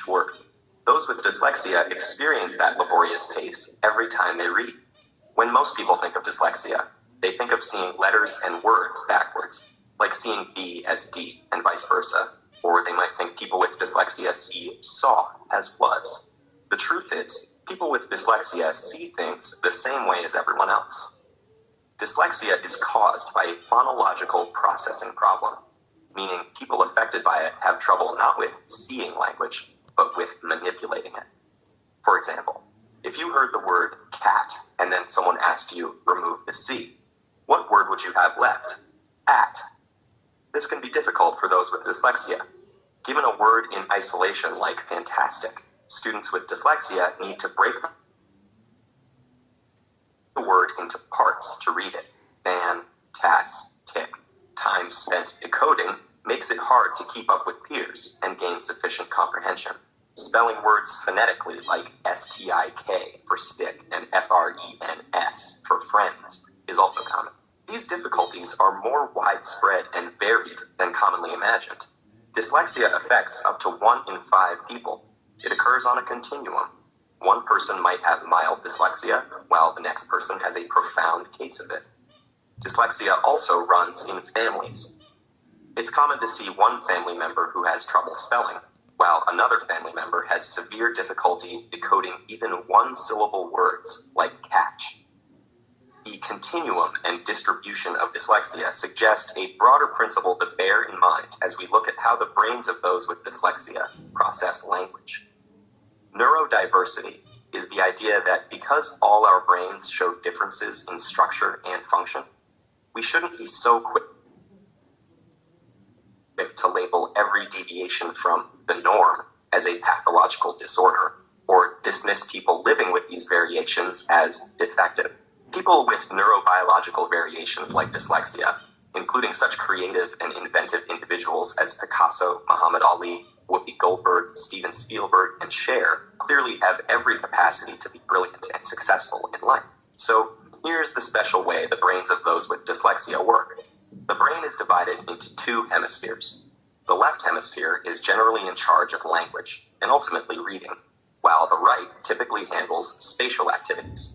word. Those with dyslexia experience that laborious pace every time they read. When most people think of dyslexia, they think of seeing letters and words backwards, like seeing B as D and vice versa, or they might think people with dyslexia see saw as was. The truth is, people with dyslexia see things the same way as everyone else. Dyslexia is caused by a phonological processing problem, meaning people affected by it have trouble not with seeing language, but with manipulating it. For example, if you heard the word cat and then someone asked you, remove the C, what word would you have left? At. This can be difficult for those with dyslexia. Given a word in isolation like fantastic, students with dyslexia need to break the word into parts to read it. Fantastic. Time spent decoding makes it hard to keep up with peers and gain sufficient comprehension. Spelling words phonetically like STIK for stick and FRENS for friends is also common. These difficulties are more widespread and varied than commonly imagined. Dyslexia affects up to 1 in 5 people. It occurs on a continuum. One person might have mild dyslexia, while the next person has a profound case of it. Dyslexia also runs in families. It's common to see one family member who has trouble spelling, while another family member has severe difficulty decoding even one-syllable words like catch. The continuum and distribution of dyslexia suggest a broader principle to bear in mind as we look at how the brains of those with dyslexia process language. Neurodiversity is the idea that because all our brains show differences in structure and function, we shouldn't be so quick to label every deviation from the norm as a pathological disorder, or dismiss people living with these variations as defective. People with neurobiological variations like dyslexia, including such creative and inventive individuals as Picasso, Muhammad Ali, Whoopi Goldberg, Steven Spielberg, and Cher, clearly have every capacity to be brilliant and successful in life. So here's the special way the brains of those with dyslexia work. The brain is divided into 2 hemispheres. The left hemisphere is generally in charge of language and ultimately reading, while the right typically handles spatial activities.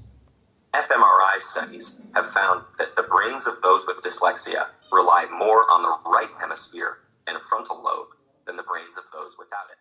fMRI studies have found that the brains of those with dyslexia rely more on the right hemisphere and frontal lobe than the brains of those without it.